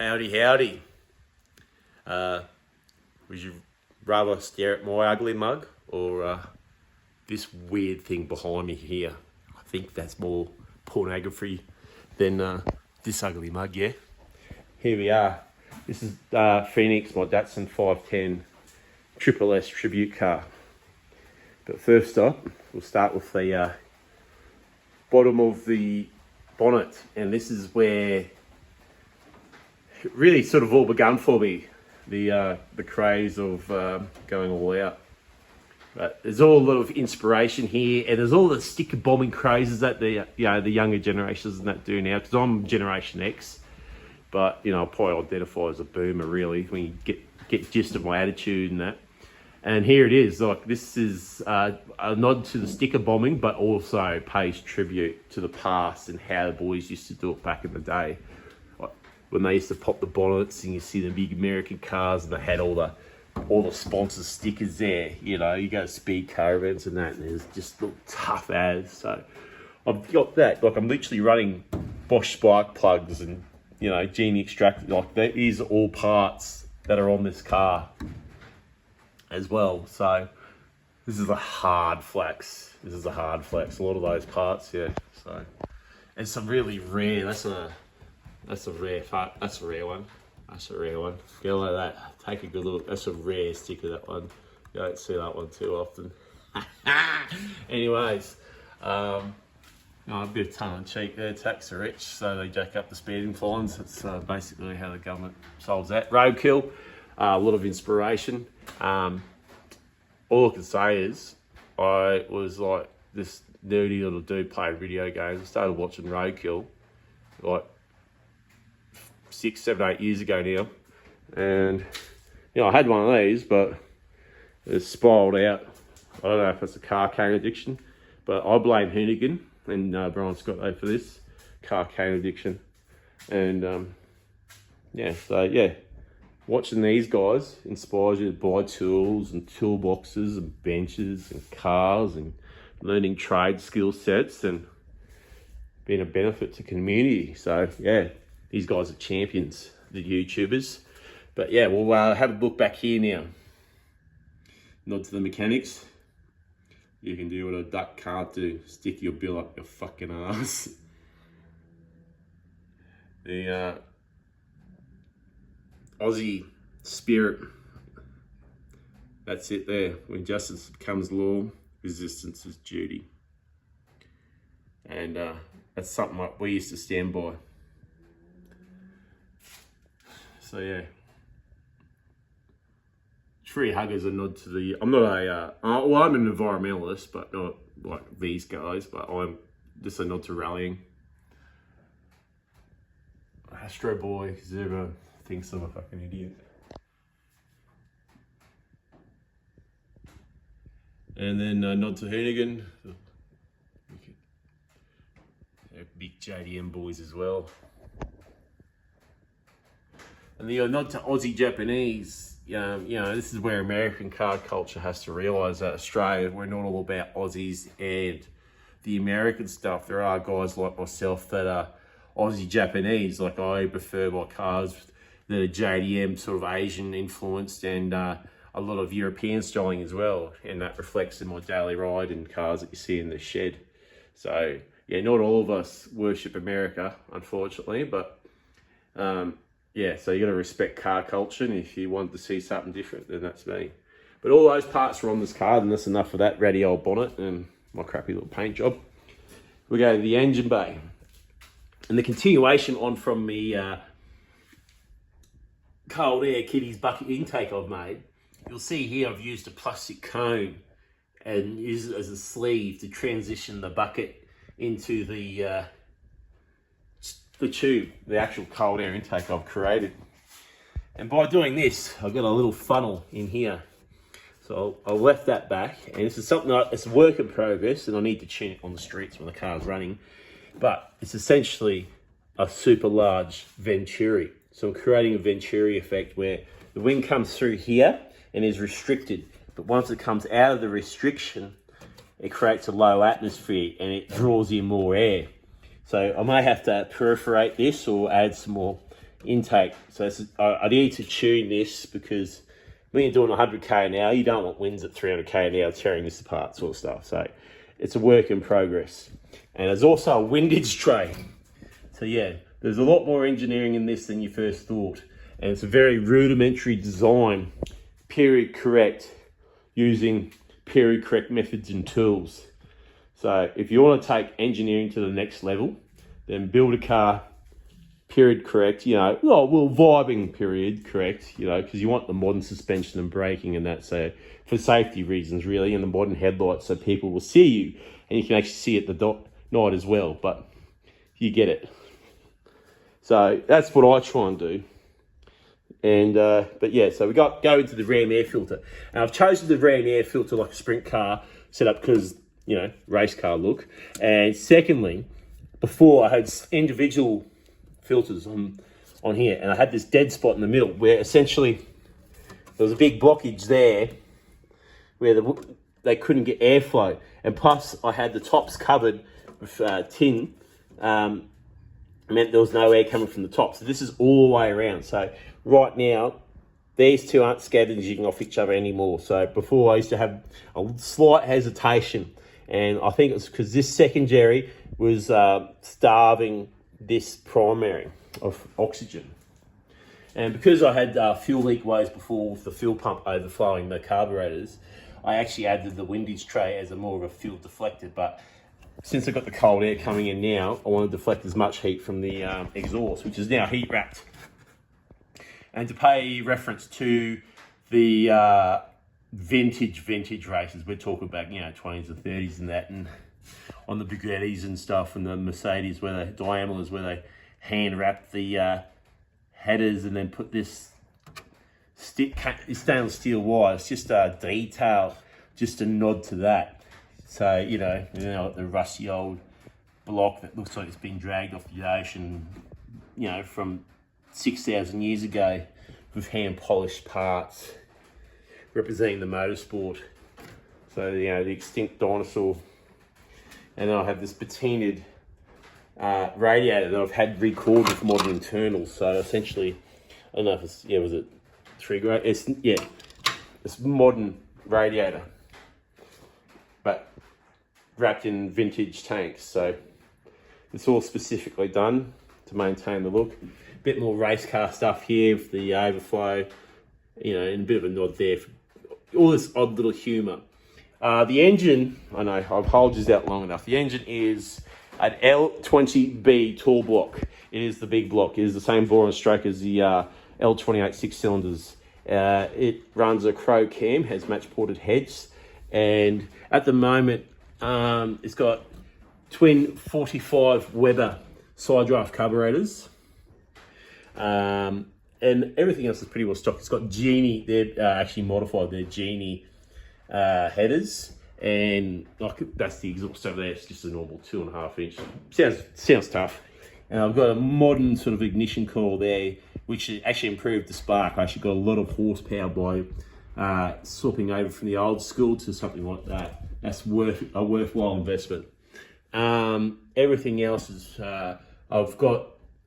Howdy, howdy. Would you rather stare at my ugly mug or this weird thing behind me here? I think that's more pornography than this ugly mug, yeah? Here we are. This is Phoenix, my Datsun 510 SSS tribute car. But first up, we'll start with the bottom of the bonnet, and this is where it really sort of all begun for me, the craze of going all out. But there's all a lot of inspiration here, and there's all the sticker bombing crazes that the younger generations and that do now. Because I'm Generation X, but I probably identify as a boomer really when you get gist of my attitude and that. And here it is, like this is a nod to the sticker bombing, but also pays tribute to the past and how the boys used to do it back in the day. Like when they used to pop the bonnets and you see the big American cars and they had all the sponsor stickers there. You go to speed car events and that, and there's just little tough ads. So I've got that. Like I'm literally running Bosch spark plugs and Genie extractor. Like that is all parts that are on this car as well. So this is a hard flex. A lot of those parts, yeah. So and some really rare. That's a rare part. That's a rare one. Go like that. Take a good look. That's a rare sticker, that one. You don't see that one too often. Anyways, a bit of tongue in cheek there. Tax are rich, so they jack up the speeding fines. That's basically how the government solves that. Roadkill, a lot of inspiration. All I can say is I was like this nerdy little dude playing video games. I started watching Roadkill like 6, 7, 8 years ago now, and I had one of these, but it spiraled out. I don't know if it's a car cane addiction, but I blame Hoonigan and Brian Scott for this car cane addiction. And watching these guys inspires you to buy tools and toolboxes and benches and cars and learning trade skill sets and being a benefit to community. So yeah, these guys are champions, the YouTubers. But yeah, we'll have a look back here now. Nod to the mechanics. You can do what a duck can't do. Stick your bill up your fucking ass. The Aussie spirit. That's it there. When justice becomes law, resistance is duty. And that's something like we used to stand by. So yeah. Tree huggers, a nod to the, I'm not a, I'm an environmentalist, but not like these guys, but I'm just a nod to rallying. Astro boy, because everyone thinks I'm a fucking idiot. And then nod to Hoonigan. They're big JDM boys as well. And the nod to Aussie Japanese. This is where American car culture has to realise that Australia, we're not all about Aussies and the American stuff. There are guys like myself that are Aussie Japanese. Like I prefer my cars that are JDM sort of Asian influenced and a lot of European styling as well. And that reflects in my daily ride and cars that you see in the shed. So yeah, not all of us worship America, unfortunately, but yeah, so you got to respect car culture, and if you want to see something different, then that's me. But all those parts are on this car, and that's enough of that ratty old bonnet and my crappy little paint job. We go to the engine bay. And the continuation on from the cold air kitty's bucket intake I've made, you'll see here I've used a plastic cone and used it as a sleeve to transition the bucket into the tube, the actual cold air intake I've created. And by doing this, I've got a little funnel in here. So I left that back, and this is something it's a work in progress, and I need to tune it on the streets when the car's running. But it's essentially a super large venturi. So I'm creating a venturi effect where the wind comes through here and is restricted. But once it comes out of the restriction, it creates a low atmosphere and it draws in more air. So I may have to perforate this or add some more intake. So I need to tune this, because when you're doing 100k an hour, you don't want winds at 300k an hour tearing this apart, sort of stuff. So it's a work in progress. And there's also a windage tray. So yeah, there's a lot more engineering in this than you first thought. And it's a very rudimentary design, period correct, using period correct methods and tools. So if you want to take engineering to the next level, then build a car period correct, vibing period correct, because you want the modern suspension and braking and that, so for safety reasons really, and the modern headlights, so people will see you and you can actually see at the night as well, but you get it. So that's what I try and do. And but yeah, so we go into the ram air filter, and I've chosen the ram air filter like a sprint car setup because, race car look. And secondly, before I had individual filters on here, and I had this dead spot in the middle where essentially there was a big blockage there where they couldn't get airflow, and plus I had the tops covered with tin, meant there was no air coming from the top. So this is all the way around. So right now these two aren't scavenging off each other anymore. So before I used to have a slight hesitation, and I think it was because this secondary was starving this primary of oxygen. And because I had fuel leak ways before with the fuel pump overflowing the carburetors, I actually added the windage tray as a more of a fuel deflector. But since I've got the cold air coming in now, I want to deflect as much heat from the exhaust, which is now heat wrapped. And to pay reference to the vintage races, we're talking about 20s and 30s and that, and on the Bugattis and stuff, and the Mercedes where they diameters where they hand wrap the headers and then put this stainless steel wire. It's just a detail, just a nod to that. So the rusty old block that looks like it's been dragged off the ocean, from 6,000 years ago, with hand polished parts representing the motorsport. So the extinct dinosaur. And then I have this patinaed radiator that I've had recalled with modern internals. So essentially, I don't know if it's, was it 3 grade? It's modern radiator, but wrapped in vintage tanks. So it's all specifically done to maintain the look. A bit more race car stuff here with the overflow, and a bit of a nod there for all this odd little humour. The engine, I know, I've held this out long enough. The engine is an L20B tall block. It is the big block. It is the same bore and stroke as the L28 6 cylinders. It runs a Crow cam, has match ported heads, and at the moment it's got twin 45 Weber side draft carburetors. And everything else is pretty well stocked. It's got Genie, they're actually modified, they're Genie headers, and that's the exhaust over there. It's just a normal 2.5 inch. Sounds tough. And I've got a modern sort of ignition coil there, which actually improved the spark. I actually got a lot of horsepower by swapping over from the old school to something like that. That's a worthwhile investment. Everything else is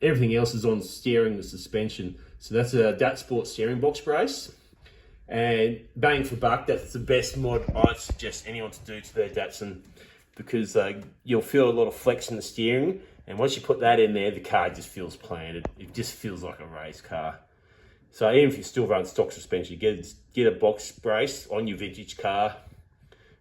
everything else is on steering, the suspension. So that's a Dat Sport steering box brace. And bang for buck, that's the best mod I'd suggest anyone to do to their Datsun, because you'll feel a lot of flex in the steering, and once you put that in there, the car just feels planted. It just feels like a race car. So even if you still run stock suspension, get a box brace on your vintage car.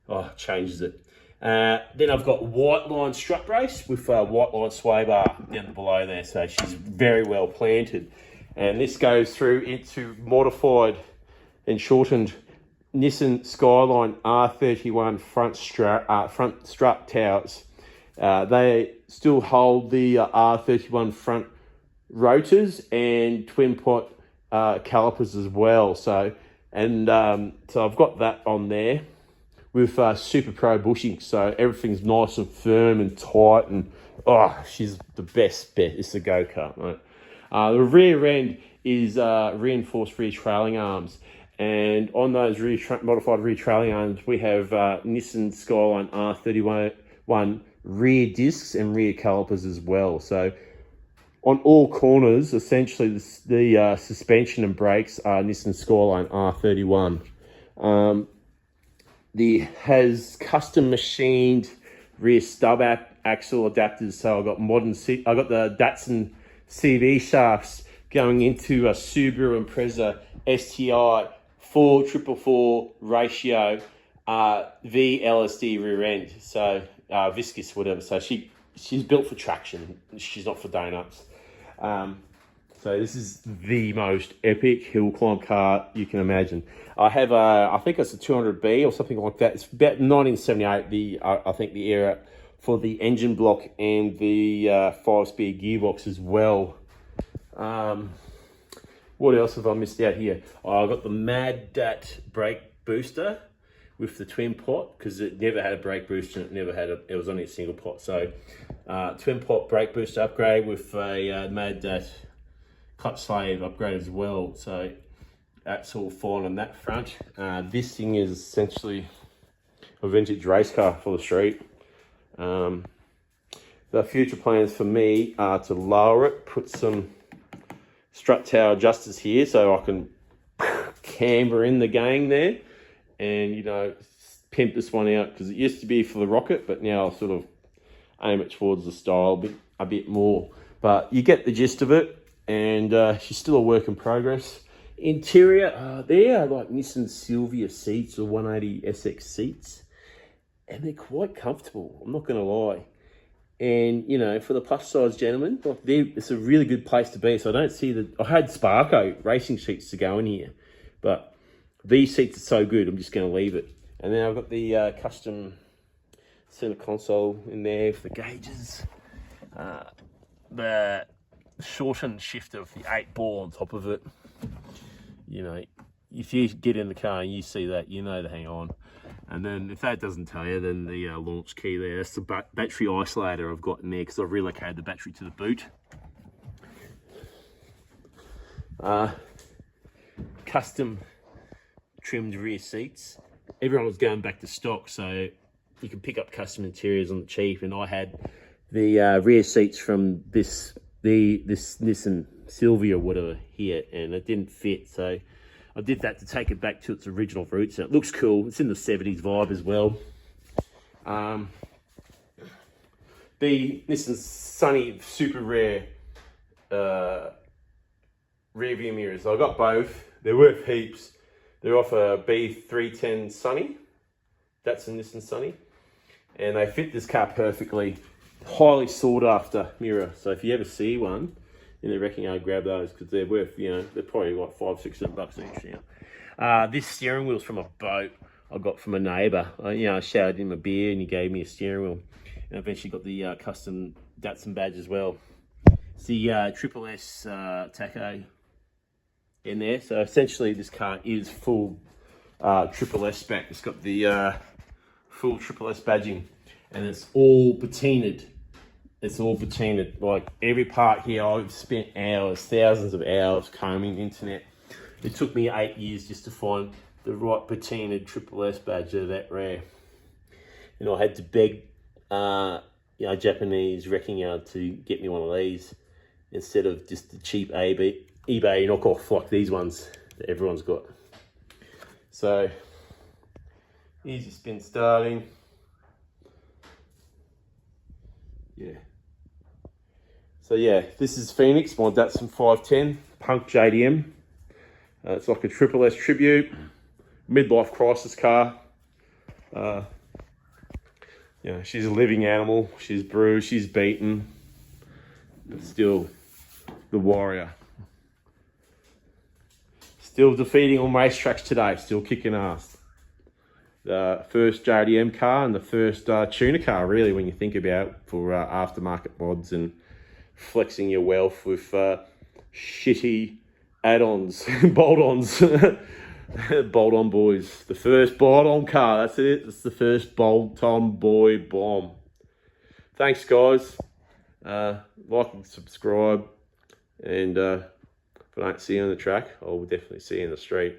Oh, it changes it. Then I've got white line strut brace with white line sway bar down below there, so she's very well planted. And this goes through into modified and shortened Nissan Skyline R31 front strut towers. They still hold the R31 front rotors and twin pot calipers as well. So I've got that on there with Super Pro bushing, so everything's nice and firm and tight, and she's the best. It's a go-kart, right? The rear end is reinforced rear trailing arms, and on those modified rear trailing arms, we have Nissan Skyline R31 rear discs and rear calipers as well. So on all corners, essentially the suspension and brakes are Nissan Skyline R31. Has custom machined rear stub axle adapters. So I got I got the Datsun CV shafts going into a Subaru Impreza STI 4/4/4 ratio VLSD rear end. So viscous, whatever. So she's built for traction. She's not for donuts. So this is the most epic hill climb car you can imagine. I have I think it's a 200B or something like that. It's about 1978, I think the era, for the engine block and the 5-speed gearbox as well. What else have I missed out here? I got the Mad Dat brake booster with the twin pot, because it never had a brake booster and it was only a single pot. So twin pot brake booster upgrade with a Mad Dat clutch slave upgrade as well. So that's all fine on that front. This thing is essentially a vintage race car for the street. The future plans for me are to lower it, put some strut tower adjusters here so I can camber in the gang there, and, you know, pimp this one out, because it used to be for the rocket, but now I'll sort of aim it towards the style a bit more. But you get the gist of it, and she's still a work in progress. Interior, they are like Nissan Silvia seats or 180 SX seats, and they're quite comfortable, I'm not going to lie. And, you know, for the plus size gentlemen, like, it's a really good place to be. So I don't see I had Sparko racing seats to go in here, but these seats are so good, I'm just going to leave it. And then I've got the custom center console in there for the gauges. The shortened shifter of the 8-ball on top of it. You know, if you get in the car and you see that, you know to hang on. And then if that doesn't tell you, then the launch key there, that's the battery isolator I've got in there, because I've relocated the battery to the boot. Custom trimmed rear seats. Everyone was going back to stock, so you can pick up custom interiors on the cheap, and I had the rear seats from this Nissan Silvia or whatever here, and it didn't fit, so I did that to take it back to its original roots. And it looks cool. It's in the 70s vibe as well. The Nissan Sunny super rare rear view mirrors. I got both. They're worth heaps. They're off a B310 Sunny. That's a Nissan Sunny. And they fit this car perfectly. Highly sought after mirror. So if you ever see one, and they reckon I'd grab those, because they're worth, you know, they're probably like $500-600 each now. This steering wheel's from a boat I got from a neighbour. I shouted him a beer and he gave me a steering wheel. And I've eventually got the custom Datsun badge as well. It's the Triple S tacho in there. So essentially this car is full Triple S spec. It's got the full Triple S badging, and it's all patinaed. It's all patinaed. Like every part here, I've spent hours, thousands of hours combing the internet. It took me 8 years just to find the right patinaed Triple S badge that rare. And I had to beg, Japanese wrecking yard to get me one of these instead of just the cheap eBay knockoff like these ones that everyone's got. So easy spin starting. Yeah. So yeah, this is Phoenix, my Datsun 510 Punk JDM. It's like a Triple S tribute, midlife crisis car. She's a living animal. She's bruised, she's beaten, but still the warrior. Still defeating on racetracks today, still kicking ass. The first JDM car and the first tuner car, really, when you think about it, for aftermarket mods and flexing your wealth with shitty add-ons, bolt-ons. Bolt-on boys. The first bolt-on car, that's it. It's the first bolt-on boy bomb. Thanks, guys. Like and subscribe. And if I don't see you on the track, I'll definitely see you in the street.